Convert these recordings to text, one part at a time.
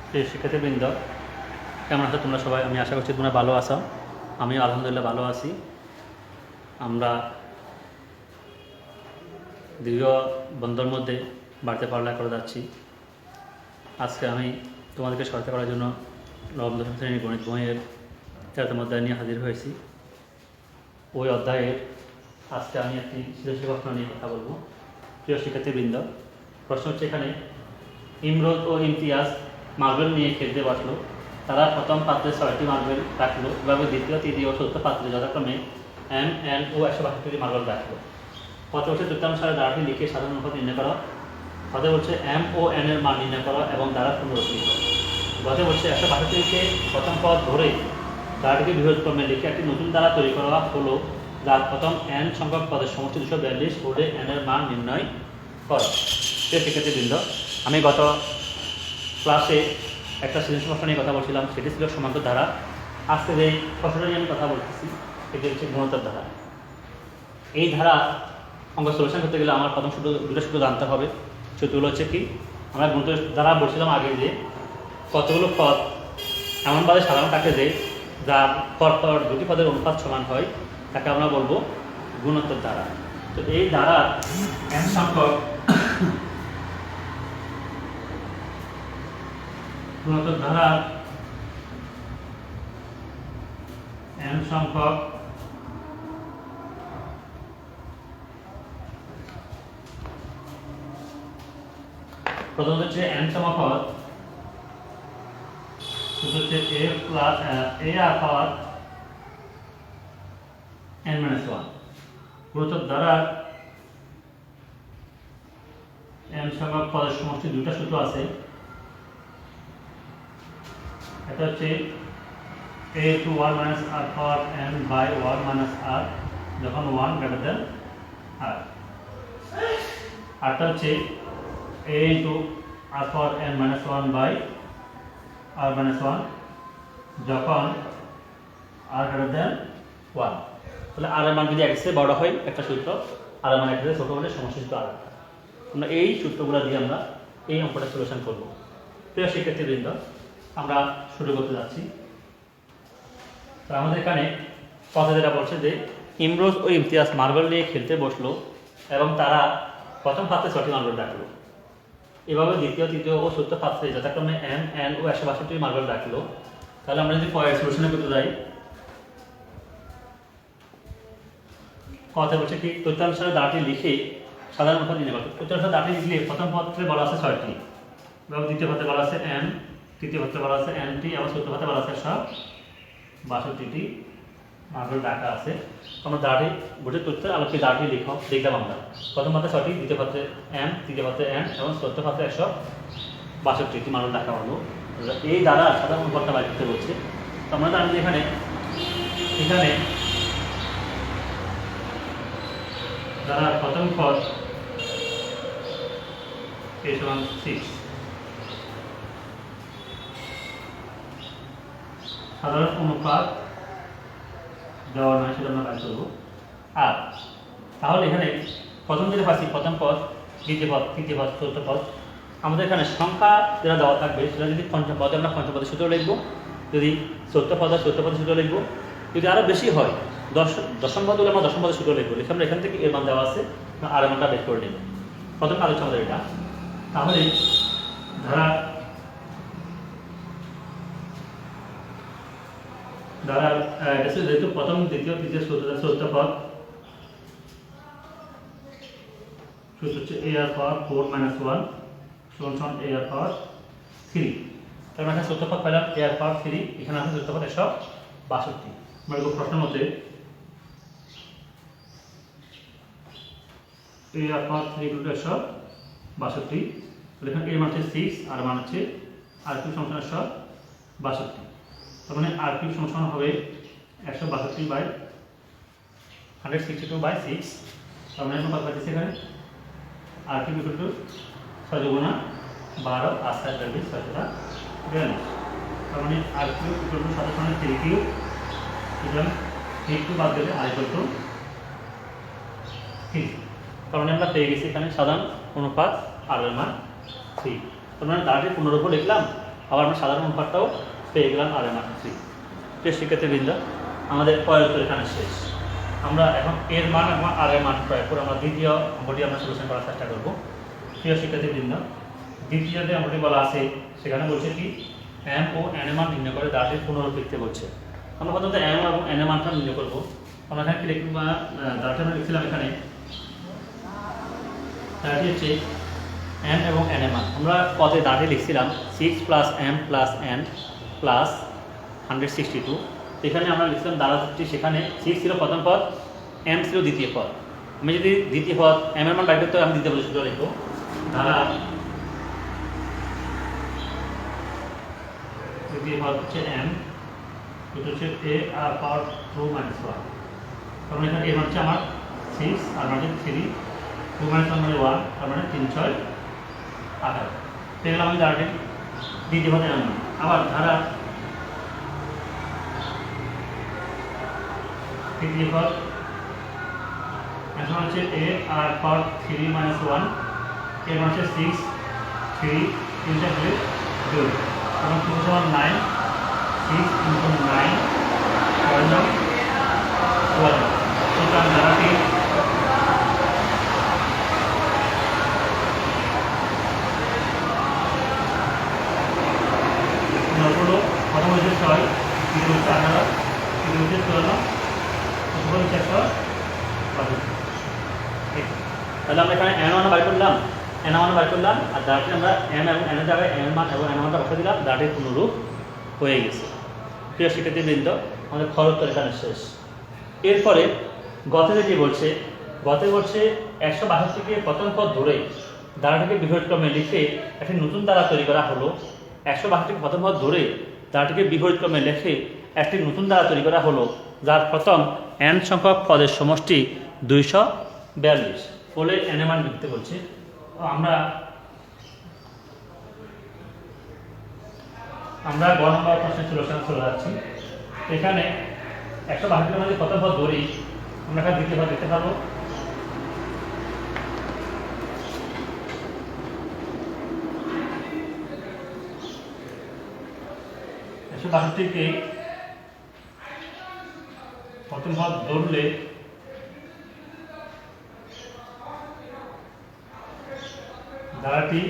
প্রিয় শিক্ষার্থীবৃন্দ, কেমন আছো তোমরা সবাই? আমি আশা করছি তোমরা ভালো আছো। আমি আলহামদুলিল্লাহ ভালো আছি। আমরা দীর্ঘ বন্ধের মধ্যে বাড়িতে পড়ালেখা করে যাচ্ছি। আজকে আমি তোমাদেরকে সহায়তা করার জন্য নবম দশম শ্রেণীর গণিত বইয়ের 13তম অধ্যায় নিয়ে হাজির হয়েছি। ওই অধ্যায়ের আজকে আমি একটি সৃজনশীল প্রশ্ন নিয়ে কথা বলবো। প্রিয় শিক্ষার্থীবৃন্দ, প্রশ্ন হচ্ছে এখানে ইমরোজ ও ইমতিয়াজ মার্বেল নিয়ে খেলতে বসলো। তারা প্রথম পাত্রে 6টি মার্বেল রাখলো, এভাবে দ্বিতীয়, তৃতীয় ও চতুর্থ পাত্রে যথাক্রমে এম, এন ও 162টি মার্বেল রাখলো। কত বলছে তথ্যানুসারে দ্বারাটি লিখে সাধারণ অনুপাত নির্ণয় করা। হতে বলছে এম ও এন এর মান নির্ণয় করা এবং দ্বারা পুনরুক্তি করা। গতে বলছে 162কে প্রথম পদ ধরে দ্বারাটিকে বৃহৎ ক্রমে লিখে একটি নতুন দ্বারা তৈরি করা হলো, যার প্রথম এন সংখ্যক পদের সমষ্টি 242 হলে এন এর মান নির্ণয় করা। শিক্ষার্থীবৃন্দ, আমি গত ক্লাসে একটা সৃজনশীল প্রশ্ন নিয়ে কথা বলছিলাম, সেটি ছিল সমান্তর ধারা। আজকে যে প্রশ্নটা নিয়ে আমি কথা বলতেছি সেটি হচ্ছে গুণোত্তর ধারা। এই ধারা অঙ্ক সলিউশন করতে গেলে আমার প্রথম দুটো সূত্র জানতে হবে। সূত্রগুলো হচ্ছে কি, আমরা গুণোত্তর ধারা বলছিলাম আগে যে কতগুলো পদ এমনভাবে সাধারণ থাকে যে যার পরপর দুটি পদের অনুপাত সমান হয়, তাকে আমরা বলবো গুণোত্তর ধারা। তো এই ধারা এন সংখ্যক গুণোত্তর ধারা এন সংখ্যক প্রথমত হচ্ছে এন সমাপদ, হচ্ছে এ প্লাস এ আর পাওয়ার এন মাইনাস 1। গুণোত্তর ধারার এন সংখ্যক পদের সমষ্টি দুটো সূত্র আছে। এটা হচ্ছে a to 1 minus r power n by 1 minus r যখন 1 greater than r। আরটা হচ্ছে a into r power n minus 1 by r minus 1 যখন r greater than 1। তাহলে r এর মান যদি x এর বড় হয় একটা সূত্র, r এর মান x এর ছোট হলে সমষ্টি সূত্র আর একটা। আমরা এই সূত্রগুলো দিয়ে আমরা এই অঙ্কটা সলিউশন করব। প্রিয় শিক্ষার্থীবৃন্দ, আমরা শুরু করতে যাচ্ছি। তো আমাদের এখানে কথা যেটা বলছে যে ইমরোজ ও ইমতিয়াজ মার্বেল নিয়ে খেলতে বসলো এবং তারা প্রথম পাত্রে 6টি মার্বেল রাখলো। এভাবে দ্বিতীয়, তৃতীয় ও চতুর্থ পাত্রে যথাক্রমে এম, এন ও 162টি মার্বেল রাখলো। তাহলে আমরা যদি পরের সলিউশনে করতে যাই, কথা বলছে কি তথ্যানুসারে দাঁড়াটি লিখে সাধারণ অনুপাত নির্ণয় করতে। তথ্যানুসারে দাঁড়াটি লিখলে প্রথম পত্রে বলা আছে 6টি, এবং দ্বিতীয় পত্রে বলা আছে এন, তৃতীয় পত্রে বলা আছে এনটি এবং চতুর্থ পত্রে বলা আছে 162টি মার্বেল রাখা আছে। আমরা দাঁড়ি বুঝে তথ্যের আলোকে দাঁড়ি লিখলাম আমরা। প্রথম পাত্রে 6টি, দ্বিতীয় পাত্রে এম, তৃতীয় পাত্রে এন এবং চতুর্থ পাত্রে 162টি মার্বেল রাখা হলো। এই দ্বারা সাধারণ অনুপাতটা বাইর করতে বলছে। তো আমরা জানি যে এখানে দ্বারা প্রথম পদ a সমান 6, সাধারণ অনুপাত দেওয়া নয়, সেটা আমরা কাজ করবো। আর তাহলে এখানে প্রথম যেটা পাচ্ছি প্রথম পদ, দ্বিতীয় পদ, তৃতীয় পদ, চতুর্থ পদ, আমাদের এখানে সংখ্যা যেটা দেওয়া থাকবে সেটা যদি পঞ্চম পদে আমরা পঞ্চম পদের সূত্র লিখবো, যদি চতুর্থ পদ হয় চতুর্থ পদের সূত্র লিখবো, যদি আরও বেশি হয় দশম পদ হলে আমরা দশম পদের সূত্র লিখবো। লিখে আমরা এখান থেকে এর মান দেওয়া আছে, আর এর মানটা বের করে নেব। প্রথম কাজ হচ্ছে আমাদের এটা। তাহলে যেহেতু প্রথম, দ্বিতীয়, তৃতীয়, চতুর্থ পদ সূত্র হচ্ছে a আর পাওয়ার 4 minus 1 সমান a আর পাওয়ার 3। তার মানে চতুর্থ পদ পেলাম a আর পাওয়ার 3, এখানে আছে চতুর্থ পদ 162। আমরা প্রশ্ন মতে a আর পাওয়ার 3 = 162। তাহলে এখানে a মান হচ্ছে 6 আর মান হচ্ছে r3 সমান 162। তার মানে r3 সমান হবে 162/162/6। তার মানে আমরা কত পাচ্ছি এখানে r3 = 6 × 12 আর 7 × 20 642। তার মানে r3 = 7 3 সুতরাং 3 বাদ দিলে r = 3। তার মানে আমরা পেয়ে গেছি এখানে সাধারণ অনুপাত r এর মান 3। তার মানে দাঁড়িয়ে পুনরূপ লিখলাম আবার আমরা সাধারণ অনুপাতটাও পেয়ে গেলাম আর এর মান 3। প্রিয় শিক্ষার্থীবৃন্দ, আমাদের প্রয়োগ এখানে শেষ। আমরা এখন এর মান এবং আর এর মান প্রয়োগ করে আমরা দ্বিতীয় অঙ্কটি আমরা সলিউশন করার চেষ্টা করব। প্রিয় শিক্ষার্থীবৃন্দ, দ্বিতীয় যে অঙ্কটি বলা আছে সেখানে বলছে কি এম ও এন এর মান নির্ণয় করে দাঁড়াটির পুনরুক্তি বলছে। আমরা প্রথমত এম এবং এন এর মানটা নির্ণয় করবো। আমরা এখানে কি লিখব, দাঁড়াটি আমরা লিখছিলাম এখানে দাঁড়াটি হচ্ছে এম এবং এন এর মান। আমরা কতে দাঁড়াটি লিখছিলাম 6 + m + n + 162। এখানে আমরা লিখছিলাম দাঁড়াটি, সেখানে 6 ছিল প্রথম পদ, m ছিল দ্বিতীয় পদ। আমি যদি দ্বিতীয় পদ m এর মান বাইর করতে আমি দ্বিতীয় পদে সূত্র লিখব, ধারা দ্বিতীয় পদ হচ্ছে m, এটা হচ্ছে a আর পাওয়ার 2 - 1। কারণ এখানে এর মান হচ্ছে আমার 6 আর মানে 3, 2 - 1 মানে 1, তার মানে 3 6 18। সেগুলো আমি দাঁড়াটি দ্বিতীয় পদে আনলাম। আবার ধারা তৃতীয় পদ এখন হচ্ছে a আর পাওয়ার 3 - 1, এর মান হচ্ছে 6, 3, 3 টা 2, এবং 2 = 9, 6 × 9 12। সুতরাং ধারাটি প্রথম হচ্ছে 6, দ্বিতীয় হচ্ছে 18, তৃতীয় হচ্ছে 14, চতুর্থ হচ্ছে 112। তাহলে আমরা এখানে এন মান বাইর করলাম, এন মান বাইর করলাম, আর দাঁড়াটি আমরা এম এবং এন এর জায়গায় এন মান এবং এন মানটা বসে দিলাম, দাঁড়াটির পুনরূপ হয়ে গেছে। প্রিয় শিক্ষার্থীবৃন্দ, আমাদের খরচ এখানে শেষ। এরপরে গতে যেটি বলছে, গতে বলছে 162কে প্রথম পদ ধরে দাঁড়াটিকে বিপরীতক্রমে লিখে একটি নতুন দ্বারা তৈরি করা হলো। 162কে প্রথম পদ ধরে দাঁড়াটিকে বিপরীতক্রমে লিখে একটি নতুন দ্বারা তৈরি করা হলো, যার প্রথম n সংখ্যক পদের সমষ্টি 242 বলে n এর মান লিখতে বলছে। আমরা গ নম্বর প্রশ্নের সলিউশন চলে যাচ্ছি। এখানে 162 মধ্যে প্রথম পদ ধরি, আমরা এখানে দ্বিতীয় পদ লিখতে পারবো। কে প্রথম পদ ধরলে ধারাটি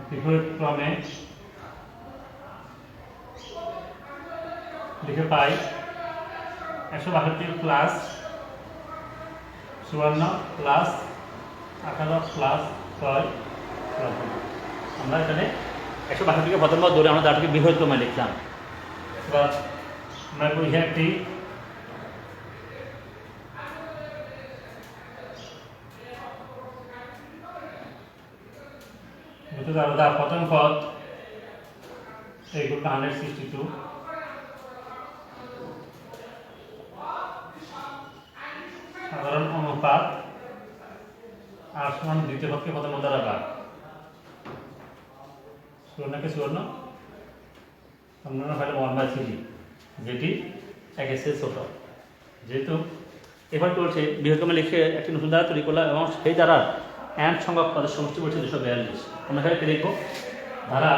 বিপরীতক্রমে লিখে পাই 162 প্লাস 54 প্লাস 18 প্লাস 6। আমরা এখানে 162কে প্রথম পদ ধরে আমরা ধারাটিকে বিপরীতক্রমে লিখলাম। এবার আমরা একটি প্রথম পদ এইগুলো 162, সাধারণ অনুপাত আর সমান দ্বিতীয় পদকে প্রথম পদ দ্বারা ভাগ, সুবর্ণকে সুবর্ণ, অন্যান্য হলে 1/3, যেটি একের চেয়ে ছোট। যেহেতু এবার চলছে বৃহত্তমে লিখে একটি নতুন দ্বারা তৈরি করলাম এবং সেই দ্বারা n সংখ্যক পদের সমষ্টি বলছে 242। আমরা এখানে লিখব ধারা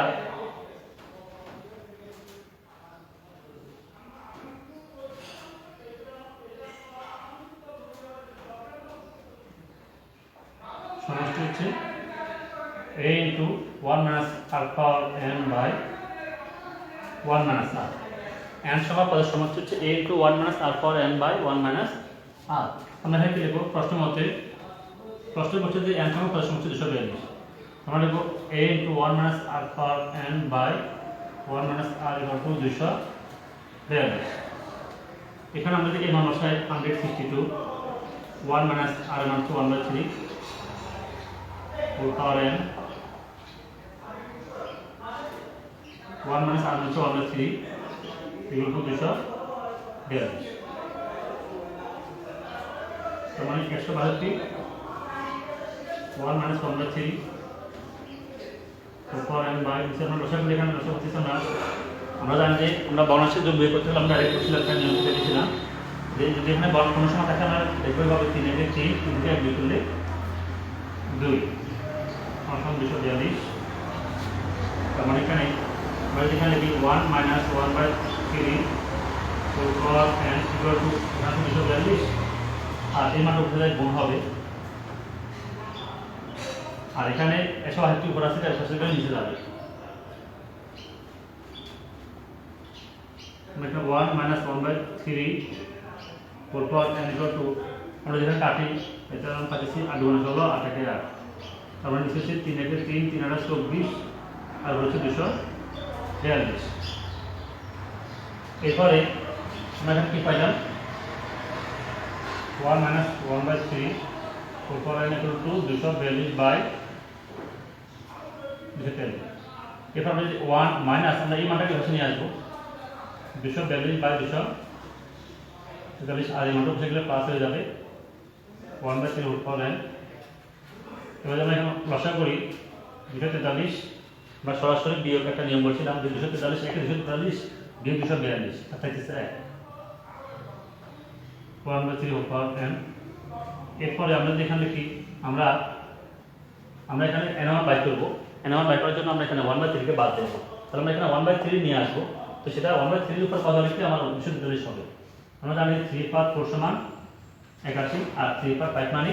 সমষ্টি হচ্ছে a × 1 - α(n) / 1 - r। n সংখ্যক পদের সমষ্টি হচ্ছে a × 1 - α(n) / 1 - r। আমরা এখানে কি লিখব, প্রশ্ন বলছে যে n সংখ্যক পদের সমষ্টি 242। আমরা লিখব a × 1 - α(n) / 1 - r = 242। এখানে আমরা যদি এই মান বসাই 162, 1 - r এর মান 1/3, whole power n, 1 - r = 1/3 equal to 242। তার মানে 162 1 - 1/3 whole power n by আমরা লসাগু এখানে লসাগু করতেছি না। আমরা জানি যে আমরা বর্ণাংশের যোগ বের করতে হলে আমরা ডাইরেক্ট করছিলাম, এখানে নিয়ম দেখেছিলাম যে যদি এখানে বর্ণ কোনো সময় থাকে আমরা দেখবো ভাবে 3 এর 3 3 কে 2 করলে 2। 242। তার মানে এখানে আমরা এখানে লিখি 1 - 1/3 whole power n equal to 242, আর এই মানটা উঠে যায় গুণ হবে, আর এখানে 180 উপর আছে, 180 নিচে যাবে। এখানে 1 - 1/3 whole power n equal to, আমরা যেখানে কাটি এটা আমরা পাচ্ছি 8 গুণ হলো 8 একে 8, তার মানে নিচে 3 একে 3, 3 8 24, আর হচ্ছে 242। এরপরে আমরা এখানে কি পাইলাম, 1 - 1/3 whole power n equal to 242/243। এরপর আমরা যদি 1 মাইনাস, আমরা এই মানটাকে বসে নিয়ে আসবো 242/243, আর এই মানটা বসে গেলে প্লাস হয়ে যাবে 1/3 হোল পাওয়ার n। এবার আমরা এখন লসা করি 243, বা সরাসরি বিয়োগ একটা নিয়ম বলছিলাম যে 243 একে 243 বিয়োগ 242, আর থাকতেছে 1, 1/3 হোল পাওয়ার n। এরপরে আমরা যদি এখানে লিখি, আমরা এখানে n মান বাই করবো, n মান বাই করার জন্য আমরা এখানে 1/3 কে বাদ দেবো, তাহলে আমরা এখানে 1/3 নিয়ে আসবো, তো সেটা 1/3 এর উপর কত লিখলে আমার 242 হবে। আমরা জানি 3/4 সমান 81, আর 3/5 মানে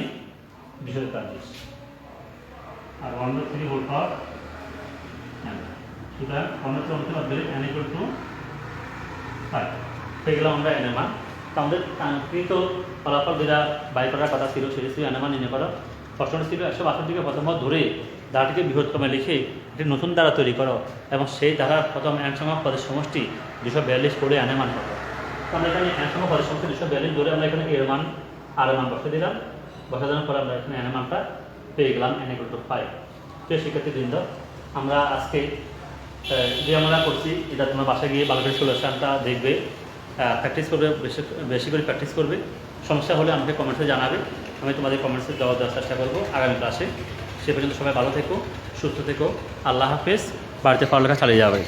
243, আর 1/3 হোল পাওয়ার n। সুতরাং 1/3 বাদ দিলে n ইকুয়াল টু 5 পেয়ে গেলাম আমরা n এর মান। তো আমাদের কাঙ্ক্ষিত ফলাফল যেটা বাই করার কথা ছিল সেটা ছিল n এর মান নির্ণয় করা। প্রশ্নটা ছিল 162 কে প্রথম ধরে ধারাটিকে বৃহত্তমে লিখে একটি নতুন ধারা তৈরি করো, এবং সেই ধারার প্রথম n সংখ্যক পদের সমষ্টি 242 করে n এর মান কত। তো আমরা এখানে n সংখ্যক পদের সমষ্টি 242 ধরে আমরা এখানে এর মান আর এর মান বসে দিলাম, বসা দেওয়ার পরে আমরা এখানে n এর মানটা পেয়ে গেলাম n ইকুয়াল টু 5। তো শিক্ষার্থীবৃন্দ, আমরা আজকে যে আমরা করছি এটা তোমরা বাসায় গিয়ে ভালো করে সলিউশনটা দেখবে, প্র্যাকটিস করবে, বেশি করে প্র্যাকটিস করবে। সমস্যা হলে আমাকে কমেন্টসে জানাবে, আমি তোমাদের কমেন্টসে জবাব দেওয়ার চেষ্টা করবো আগামী ক্লাসে। সে পর্যন্ত সবাই ভালো থেকো, সুস্থ থেকো, আল্লাহ হাফেজ। বাড়িতে পড়ালেখা চালিয়ে যাবে।